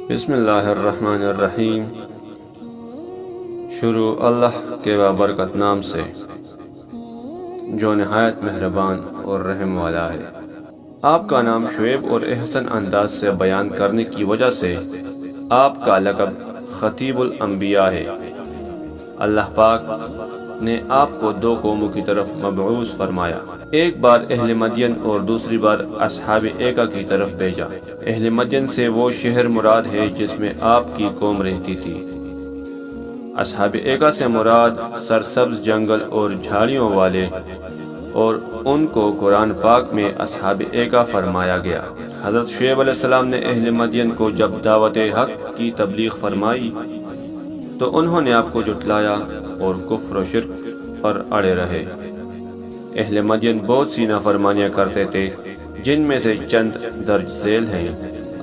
بسم اللہ الرحمن الرحیم۔ شروع اللہ کے بابرکت نام سے جو نہایت مہربان اور رحم والا ہے۔ آپ کا نام شعیب اور احسن انداز سے بیان کرنے کی وجہ سے آپ کا لقب خطیب الانبیاء ہے۔ اللہ پاک نے آپ کو دو قوموں کی طرف مبعوث فرمایا، ایک بار اہل مدین اور دوسری بار اصحاب ایکا کی طرف بھیجا۔ اہل مدین سے وہ شہر مراد ہے جس میں آپ کی قوم رہتی تھی۔ اصحاب ایکا سے مراد سرسبز جنگل اور جھاڑیوں والے، اور ان کو قرآن پاک میں اصحاب ایکا فرمایا گیا۔ حضرت شعیب علیہ السلام نے اہل مدین کو جب دعوت حق کی تبلیغ فرمائی تو انہوں نے آپ کو جھٹلایا اور کفر و شرک پر اڑے رہے۔ اہل مدین بہت سی نافرمانیاں کرتے تھے، جن میں سے چند درج ذیل ہیں: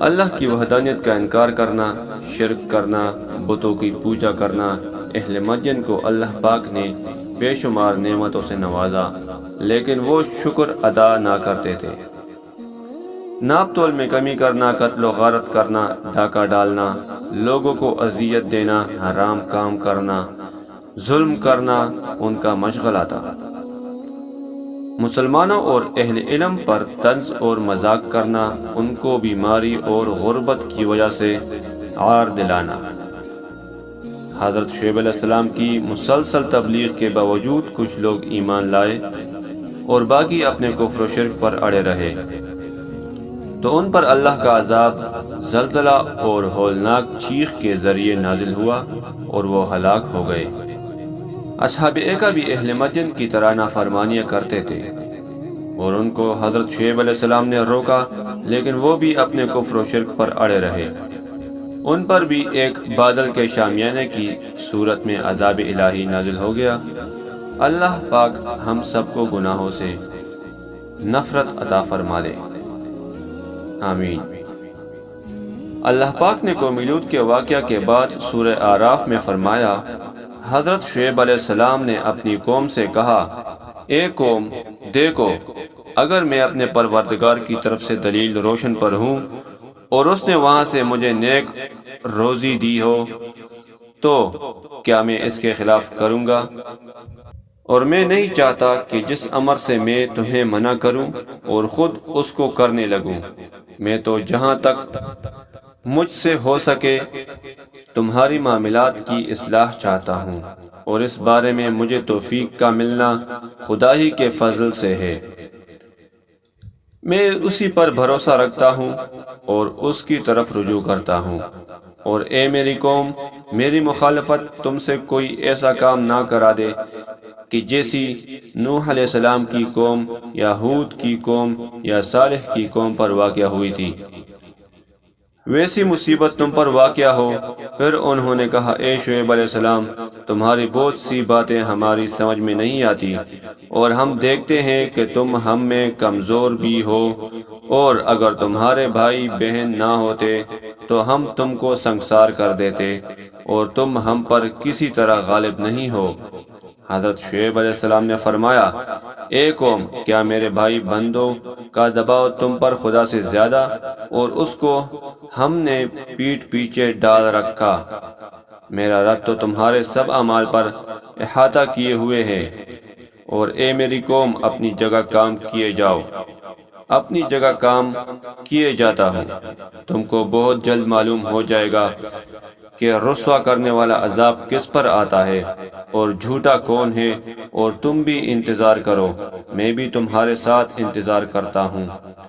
اللہ کی وحدانیت کا انکار کرنا، شرک کرنا، بتوں کی پوجا کرنا۔ اہل مدین کو اللہ پاک نے بے شمار نعمتوں سے نوازا، لیکن وہ شکر ادا نہ کرتے تھے۔ ناپ تول میں کمی کرنا، قتل و غارت کرنا، ڈاکہ ڈالنا، لوگوں کو اذیت دینا، حرام کام کرنا، ظلم کرنا ان کا مشغلہ تھا۔ مسلمانوں اور اہل علم پر طنز اور مذاق کرنا، ان کو بیماری اور غربت کی وجہ سے عار دلانا۔ حضرت شعیب علیہ السلام کی مسلسل تبلیغ کے باوجود کچھ لوگ ایمان لائے اور باقی اپنے کفر و شرک پر اڑے رہے، تو ان پر اللہ کا عذاب زلزلہ اور ہولناک چیخ کے ذریعے نازل ہوا اور وہ ہلاک ہو گئے۔ اصحاب ایکا بھی اہل مدین کی طرح نافرمانیاں کرتے تھے اور ان کو حضرت شعیب علیہ السلام نے روکا، لیکن وہ بھی اپنے کفر و شرک پر اڑے رہے۔ ان پر بھی ایک بادل کے شامیانے کی صورت میں عذاب الہی نازل ہو گیا۔ اللہ پاک ہم سب کو گناہوں سے نفرت عطا فرما دے، آمین۔ اللہ پاک نے قوم لوط کے واقعہ کے بعد سورہ اعراف میں فرمایا، حضرت شعیب علیہ السلام نے اپنی قوم سے کہا، اے قوم، دیکھو، اگر میں اپنے پروردگار کی طرف سے دلیل روشن پر ہوں اور اس نے وہاں سے مجھے نیک روزی دی ہو تو کیا میں اس کے خلاف کروں گا؟ اور میں نہیں چاہتا کہ جس امر سے میں تمہیں منع کروں اور خود اس کو کرنے لگوں۔ میں تو جہاں تک مجھ سے ہو سکے تمہاری معاملات کی اصلاح چاہتا ہوں، اور اس بارے میں مجھے توفیق کا ملنا خدا ہی کے فضل سے ہے۔ میں اسی پر بھروسہ رکھتا ہوں اور اس کی طرف رجوع کرتا ہوں۔ اور اے میری قوم، میری مخالفت تم سے کوئی ایسا کام نہ کرا دے کہ جیسی نوح علیہ السلام کی قوم یا ہود کی قوم یا صالح کی قوم پر واقع ہوئی تھی، ویسی مصیبت تم پر واقع ہو۔ پھر انہوں نے کہا، اے شعیب علیہ السلام، تمہاری بہت سی باتیں ہماری سمجھ میں نہیں آتی، اور ہم دیکھتے ہیں کہ تم ہم میں کمزور بھی ہو، اور اگر تمہارے بھائی بہن نہ ہوتے تو ہم تم کو سنگسار کر دیتے، اور تم ہم پر کسی طرح غالب نہیں ہو۔ حضرت شعیب علیہ السلام نے فرمایا، اے قوم، کیا میرے بھائی بندوں کا دباؤ تم پر خدا سے زیادہ، اور اس کو ہم نے پیٹھ پیچھے ڈال رکھا؟ میرا رب تو تمہارے سب اعمال پر احاطہ کیے ہوئے ہے۔ اور اے میری قوم، اپنی جگہ کام کیے جاؤ۔ اپنی جگہ کام کیے جاتا ہوں۔ تم کو بہت جلد معلوم ہو جائے گا کہ رسوا کرنے والا عذاب کس پر آتا ہے اور جھوٹا کون ہے، اور تم بھی انتظار کرو، میں بھی تمہارے ساتھ انتظار کرتا ہوں۔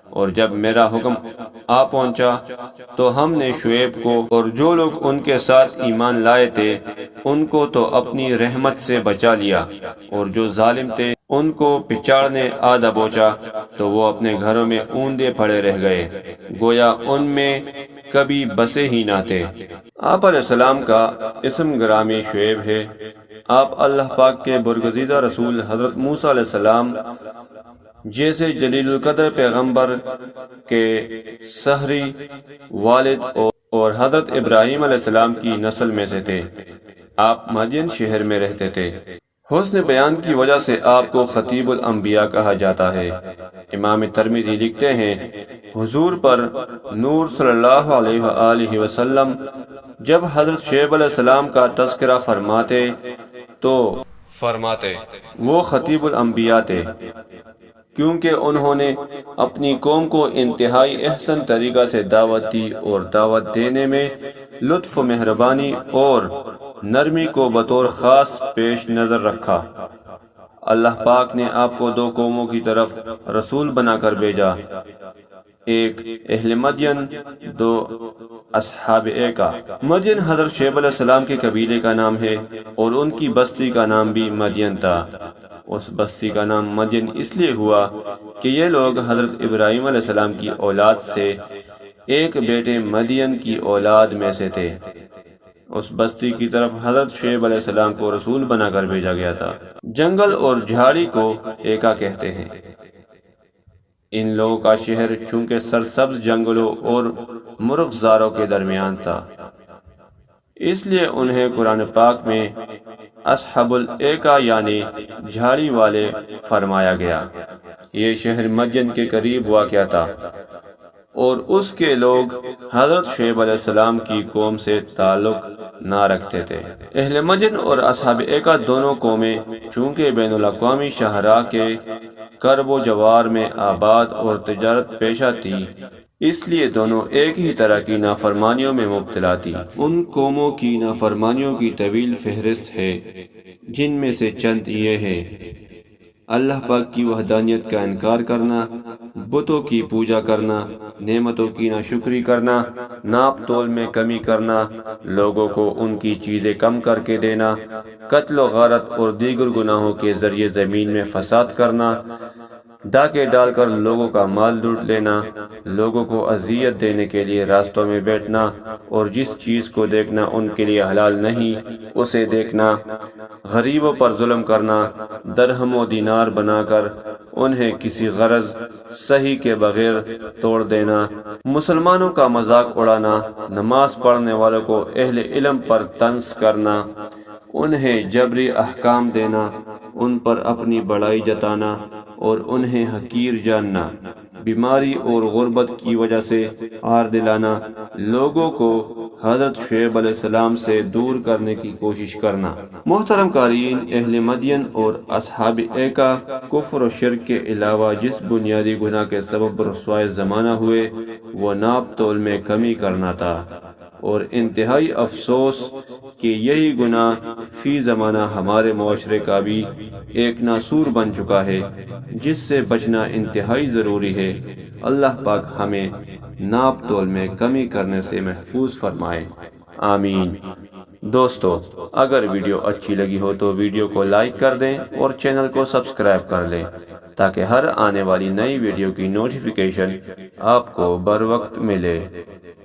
اور جب میرا حکم آ پہنچا تو ہم نے شعیب کو اور جو لوگ ان کے ساتھ ایمان لائے تھے ان کو تو اپنی رحمت سے بچا لیا، اور جو ظالم تھے ان کو پچاڑنے آ دبوچا تو وہ اپنے گھروں میں اوندے پڑے رہ گئے، گویا ان میں کبھی بسے ہی نہ تھے۔ آپ علیہ السلام کا اسم گرامی شعیب ہے۔ آپ اللہ پاک کے برگزیدہ رسول حضرت موسیٰ علیہ السلام جیسے جلیل القدر پیغمبر کے سحری والد اور حضرت ابراہیم علیہ السلام کی نسل میں سے تھے۔ آپ مدین شہر میں رہتے تھے۔ حسن بیان کی وجہ سے آپ کو خطیب الانبیاء کہا جاتا ہے۔ امام ترمذی لکھتے ہیں، حضور پر نور صلی اللہ علیہ وآلہ وسلم جب حضرت شعیب علیہ السلام کا تذکرہ فرماتے تو فرماتے وہ خطیب الانبیاء تھے، کیونکہ انہوں نے اپنی قوم کو انتہائی احسن طریقہ سے دعوت دی اور دعوت دینے میں لطف و مہربانی اور نرمی کو بطور خاص پیش نظر رکھا۔ اللہ پاک نے آپ کو دو قوموں کی طرف رسول بنا کر بھیجا، ایک اہل مدین، دو اصحاب ایکا۔ مدین حضرت شعیب علیہ السلام کے قبیلے کا نام ہے اور ان کی بستی کا نام بھی مدین تھا۔ اس بستی کا نام مدین اس لیے ہوا کہ یہ لوگ حضرت ابراہیم علیہ السلام کی اولاد سے ایک بیٹے مدین کی اولاد میں سے تھے۔ اس بستی کی طرف حضرت شعیب علیہ السلام کو رسول بنا کر بھیجا گیا تھا۔ جنگل اور جھاڑی کو ایکا کہتے ہیں۔ ان لوگوں کا شہر چونکہ سرسبز جنگلوں اور مرغزاروں کے درمیان تھا، اس لیے انہیں قرآن پاک میں اصحاب الایکا یعنی جھاڑی والے فرمایا گیا۔ یہ شہر مدین کے قریب واقع تھا اور اس کے لوگ حضرت شعیب علیہ السلام کی قوم سے تعلق نہ رکھتے تھے۔ اہل مدین اور اصحاب ایکا دونوں قومیں چونکہ بین الاقوامی شاہراہ کے کرب و جوار میں آباد اور تجارت پیشہ تھی، اس لیے دونوں ایک ہی طرح کی نافرمانیوں میں مبتلا تھی۔ ان قوموں کی نافرمانیوں کی طویل فہرست ہے، جن میں سے چند یہ ہے: اللہ پاک کی وحدانیت کا انکار کرنا، بتوں کی پوجا کرنا، نعمتوں کی ناشکری کرنا، ناپ تول میں کمی کرنا، لوگوں کو ان کی چیزیں کم کر کے دینا، قتل و غارت اور دیگر گناہوں کے ذریعے زمین میں فساد کرنا، ڈاکے ڈال کر لوگوں کا مال لوٹ لینا، لوگوں کو اذیت دینے کے لیے راستوں میں بیٹھنا اور جس چیز کو دیکھنا ان کے لیے حلال نہیں اسے دیکھنا، غریبوں پر ظلم کرنا، درہم و دینار بنا کر انہیں کسی غرض صحیح کے بغیر توڑ دینا، مسلمانوں کا مذاق اڑانا، نماز پڑھنے والوں کو اہل علم پر طنز کرنا، انہیں جبری احکام دینا، ان پر اپنی بڑائی جتانا اور انہیں حقیر جاننا، بیماری اور غربت کی وجہ سے عار دلانا، لوگوں کو حضرت شعیب علیہ السلام سے دور کرنے کی کوشش کرنا۔ محترم قارئین، اہل مدین اور اصحاب ایکا کفر و شرک کے علاوہ جس بنیادی گناہ کے سبب رسوائے زمانہ ہوئے وہ ناپ تول میں کمی کرنا تھا، اور انتہائی افسوس کہ یہی گناہ فی زمانہ ہمارے معاشرے کا بھی ایک ناسور بن چکا ہے، جس سے بچنا انتہائی ضروری ہے۔ اللہ پاک ہمیں ناپ تول میں کمی کرنے سے محفوظ فرمائے، آمین۔ دوستو، اگر ویڈیو اچھی لگی ہو تو ویڈیو کو لائک کر دیں اور چینل کو سبسکرائب کر لیں تاکہ ہر آنے والی نئی ویڈیو کی نوٹیفیکیشن آپ کو بر وقت ملے۔